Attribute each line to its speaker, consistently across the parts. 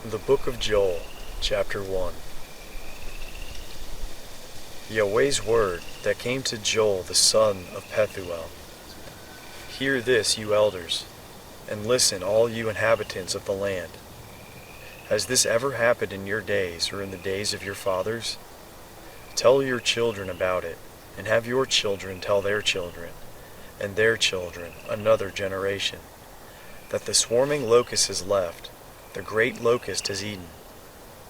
Speaker 1: The Book of Joel, Chapter 1. Yahweh's word that came to Joel the son of Pethuel. Hear this, you elders, and listen, all you inhabitants of the land. Has this ever happened in your days or in the days of your fathers? Tell your children about it, and have your children tell their children, and their children another generation, that the swarming locust has left, the great locust has eaten.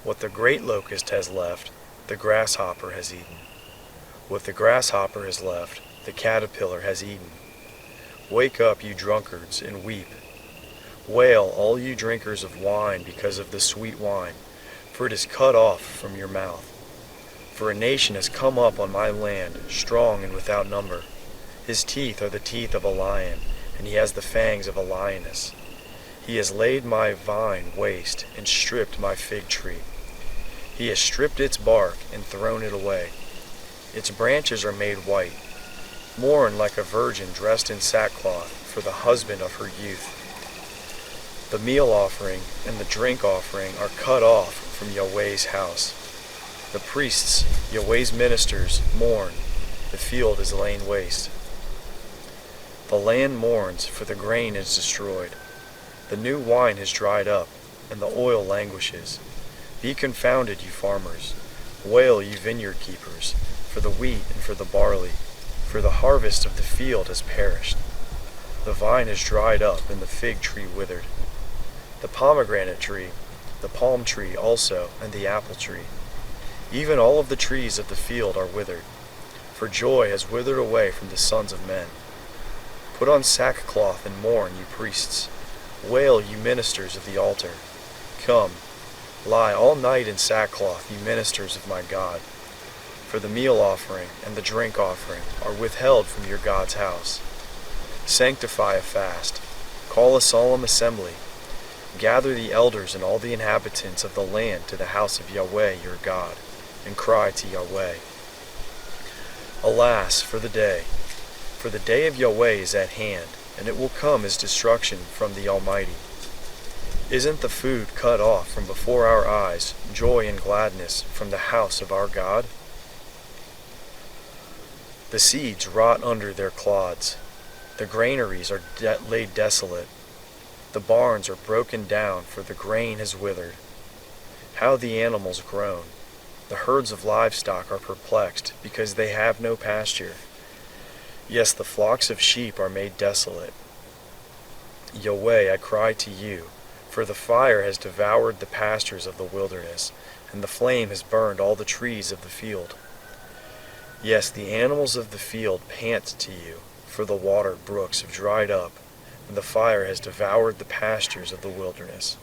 Speaker 1: What the great locust has left, the grasshopper has eaten. What the grasshopper has left, the caterpillar has eaten. Wake up, you drunkards, and weep. Wail, all you drinkers of wine, because of the sweet wine, for it is cut off from your mouth. For a nation has come up on my land, strong and without number. His teeth are the teeth of a lion, and he has the fangs of a lioness. He has laid my vine waste and stripped my fig tree. He has stripped its bark and thrown it away. Its branches are made white. Mourn like a virgin dressed in sackcloth for the husband of her youth. The meal offering and the drink offering are cut off from Yahweh's house. The priests, Yahweh's ministers, mourn. The field is laid waste. The land mourns, for the grain is destroyed. The new wine has dried up, and the oil languishes. Be confounded, you farmers. Wail, you vineyard keepers, for the wheat and for the barley, for the harvest of the field has perished. The vine has dried up, and the fig tree withered. The pomegranate tree, the palm tree also, and the apple tree. Even all of the trees of the field are withered, for joy has withered away from the sons of men. Put on sackcloth and mourn, you priests. Wail, you ministers of the altar. Come, lie all night in sackcloth, you ministers of my God. For the meal offering and the drink offering are withheld from your God's house. Sanctify a fast. Call a solemn assembly. Gather the elders and all the inhabitants of the land to the house of Yahweh your God, and cry to Yahweh. Alas, for the day of Yahweh is at hand, and it will come as destruction from the Almighty. Isn't the food cut off from before our eyes, joy and gladness from the house of our God? The seeds rot under their clods. The granaries are laid desolate. The barns are broken down, for the grain has withered. How the animals groan! The herds of livestock are perplexed, because they have no pasture. Yes, the flocks of sheep are made desolate. Yahweh, I cry to you, for the fire has devoured the pastures of the wilderness, and the flame has burned all the trees of the field. Yes, the animals of the field pant to you, for the water brooks have dried up, and the fire has devoured the pastures of the wilderness.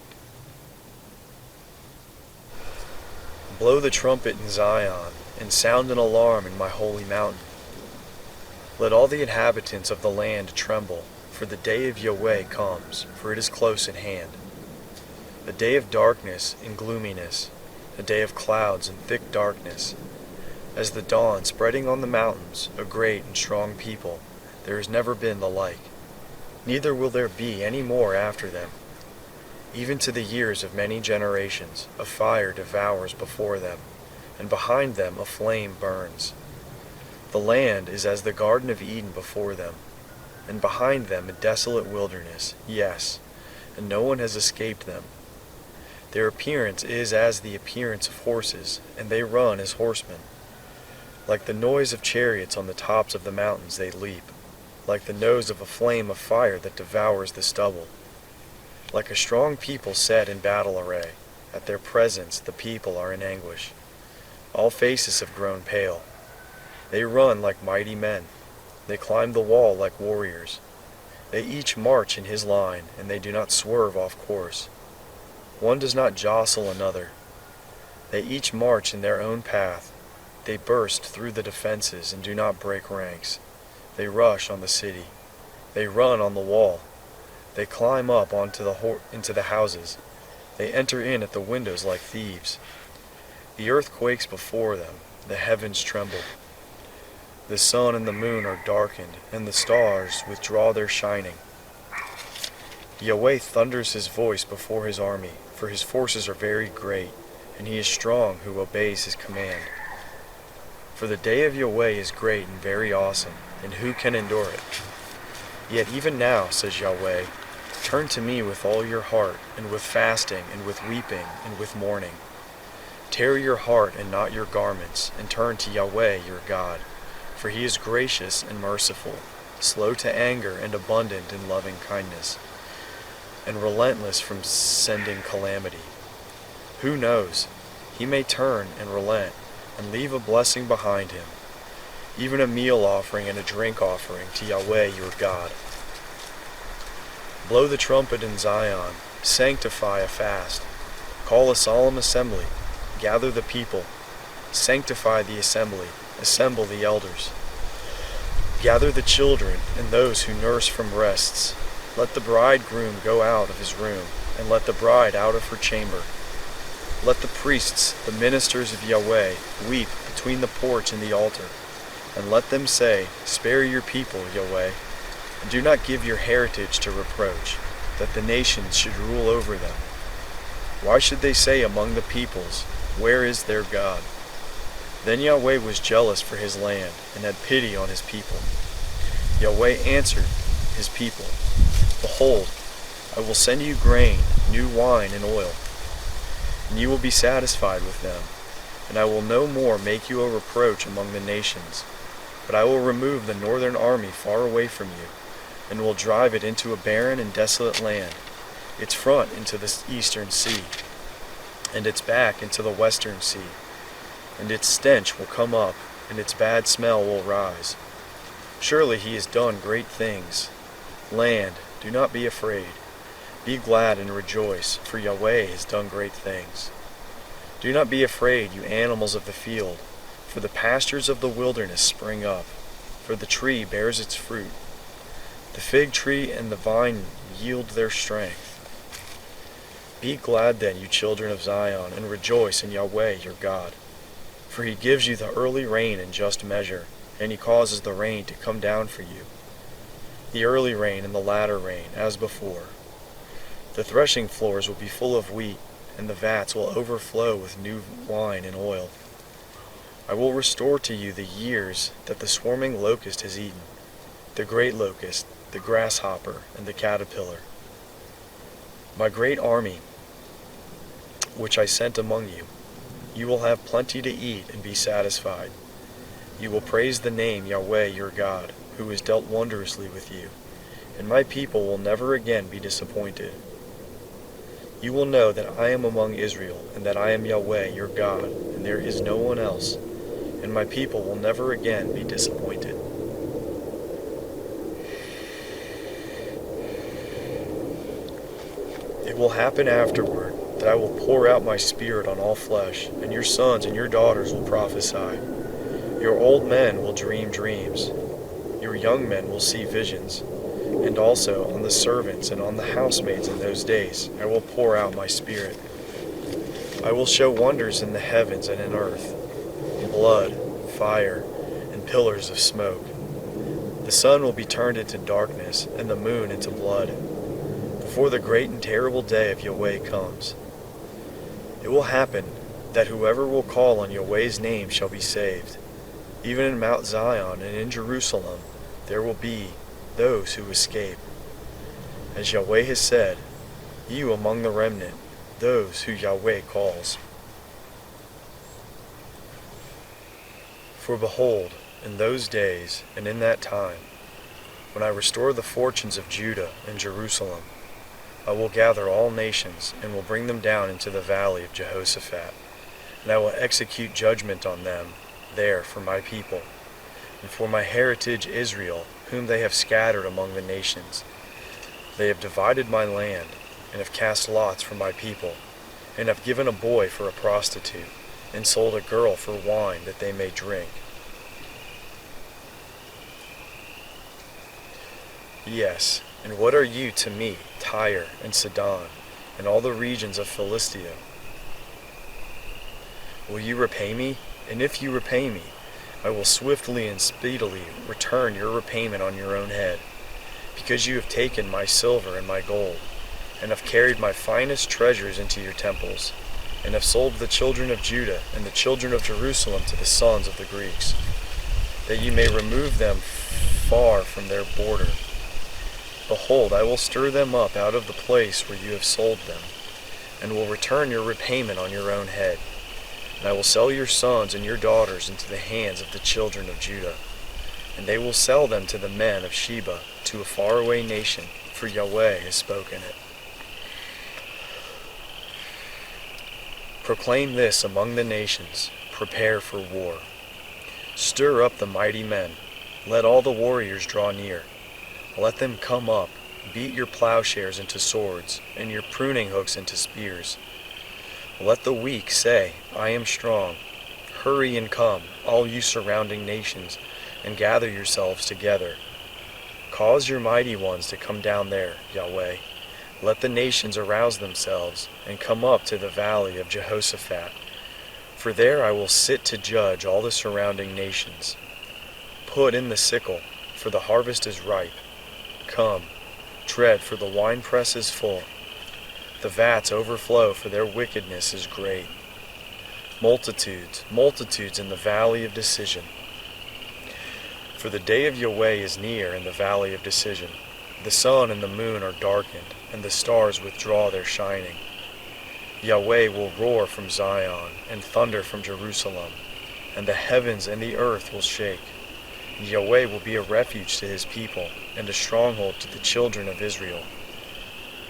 Speaker 1: Blow the trumpet in Zion, and sound an alarm in my holy mountain. Let all the inhabitants of the land tremble, for the day of Yahweh comes, for it is close at hand. A day of darkness and gloominess, a day of clouds and thick darkness. As the dawn spreading on the mountains, a great and strong people, there has never been the like. Neither will there be any more after them. Even to the years of many generations, a fire devours before them, and behind them a flame burns. The land is as the Garden of Eden before them, and behind them a desolate wilderness, yes, and no one has escaped them. Their appearance is as the appearance of horses, and they run as horsemen. Like the noise of chariots on the tops of the mountains they leap, like the nose of a flame of fire that devours the stubble. Like a strong people set in battle array, at their presence the people are in anguish. All faces have grown pale. They run like mighty men. They climb the wall like warriors. They each march in his line, and they do not swerve off course. One does not jostle another. They each march in their own path. They burst through the defenses and do not break ranks. They rush on the city. They run on the wall. They climb up into the houses. They enter in at the windows like thieves. The earth quakes before them. The heavens tremble. The sun and the moon are darkened, and the stars withdraw their shining. Yahweh thunders his voice before his army, for his forces are very great, and he is strong who obeys his command. For the day of Yahweh is great and very awesome, and who can endure it? Yet even now, says Yahweh, turn to me with all your heart, and with fasting, and with weeping, and with mourning. Tear your heart and not your garments, and turn to Yahweh your God, for he is gracious and merciful, slow to anger and abundant in loving kindness, and relentless from sending calamity. Who knows? He may turn and relent, and leave a blessing behind him, even a meal offering and a drink offering to Yahweh your God. Blow the trumpet in Zion, sanctify a fast, call a solemn assembly, gather the people, sanctify the assembly, assemble the elders. Gather the children and those who nurse from rests. Let the bridegroom go out of his room, and let the bride out of her chamber. Let the priests, the ministers of Yahweh, weep between the porch and the altar, and let them say, Spare your people, Yahweh, and do not give your heritage to reproach, that the nations should rule over them. Why should they say among the peoples, Where is their God? Then Yahweh was jealous for his land, and had pity on his people. Yahweh answered his people, Behold, I will send you grain, new wine, and oil, and you will be satisfied with them. And I will no more make you a reproach among the nations, but I will remove the northern army far away from you, and will drive it into a barren and desolate land, its front into the eastern sea, and its back into the western sea. And its stench will come up, and its bad smell will rise. Surely he has done great things. Land, do not be afraid. Be glad and rejoice, for Yahweh has done great things. Do not be afraid, you animals of the field, for the pastures of the wilderness spring up, for the tree bears its fruit. The fig tree and the vine yield their strength. Be glad then, you children of Zion, and rejoice in Yahweh your God. For he gives you the early rain in just measure, and he causes the rain to come down for you, the early rain and the latter rain, as before. The threshing floors will be full of wheat, and the vats will overflow with new wine and oil. I will restore to you the years that the swarming locust has eaten, the great locust, the grasshopper, and the caterpillar. My great army, which I sent among you, you will have plenty to eat and be satisfied. You will praise the name Yahweh your God, who has dealt wondrously with you, and my people will never again be disappointed. You will know that I am among Israel, and that I am Yahweh your God, and there is no one else, and my people will never again be disappointed. It will happen afterward that I will pour out my spirit on all flesh, and your sons and your daughters will prophesy. Your old men will dream dreams. Your young men will see visions. And also on the servants and on the housemaids in those days I will pour out my spirit. I will show wonders in the heavens and in earth, blood, fire, and pillars of smoke. The sun will be turned into darkness, and the moon into blood, before the great and terrible day of Yahweh comes. It will happen that whoever will call on Yahweh's name shall be saved. Even in Mount Zion and in Jerusalem there will be those who escape. As Yahweh has said, you among the remnant, those who Yahweh calls. For behold, in those days and in that time, when I restore the fortunes of Judah and Jerusalem, I will gather all nations, and will bring them down into the valley of Jehoshaphat, and I will execute judgment on them there for my people, and for my heritage Israel, whom they have scattered among the nations. They have divided my land, and have cast lots for my people, and have given a boy for a prostitute, and sold a girl for wine that they may drink. Yes, and what are you to me, Tyre and Sidon, and all the regions of Philistia? Will you repay me? And if you repay me, I will swiftly and speedily return your repayment on your own head, because you have taken my silver and my gold, and have carried my finest treasures into your temples, and have sold the children of Judah and the children of Jerusalem to the sons of the Greeks, that ye may remove them far from their border. Behold, I will stir them up out of the place where you have sold them, and will return your repayment on your own head. And I will sell your sons and your daughters into the hands of the children of Judah, and they will sell them to the men of Sheba, to a faraway nation, for Yahweh has spoken it. Proclaim this among the nations, prepare for war. Stir up the mighty men, let all the warriors draw near. Let them come up, beat your plowshares into swords, and your pruning hooks into spears. Let the weak say, I am strong. Hurry and come, all you surrounding nations, and gather yourselves together. Cause your mighty ones to come down there, Yahweh. Let the nations arouse themselves, and come up to the valley of Jehoshaphat. For there I will sit to judge all the surrounding nations. Put in the sickle, for the harvest is ripe. Come, tread, for the winepress is full. The vats overflow, for their wickedness is great. Multitudes, multitudes in the valley of decision. For the day of Yahweh is near in the valley of decision. The sun and the moon are darkened, and the stars withdraw their shining. Yahweh will roar from Zion, and thunder from Jerusalem, and the heavens and the earth will shake. Yahweh will be a refuge to his people, and a stronghold to the children of Israel.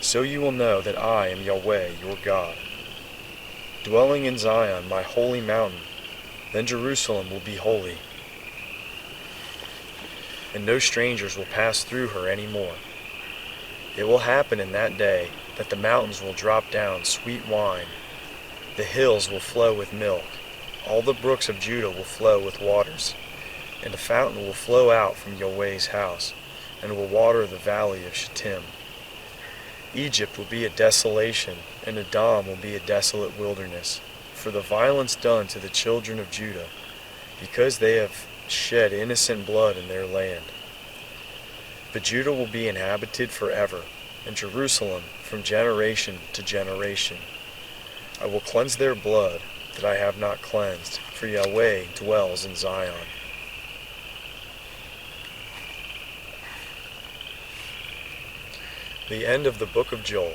Speaker 1: So you will know that I am Yahweh your God. Dwelling in Zion, my holy mountain, then Jerusalem will be holy, and no strangers will pass through her any more. It will happen in that day that the mountains will drop down sweet wine, the hills will flow with milk, all the brooks of Judah will flow with waters, and a fountain will flow out from Yahweh's house, and will water the valley of Shittim. Egypt will be a desolation, and Edom will be a desolate wilderness, for the violence done to the children of Judah, because they have shed innocent blood in their land. But Judah will be inhabited forever, and Jerusalem from generation to generation. I will cleanse their blood that I have not cleansed, for Yahweh dwells in Zion. The end of the book of Joel.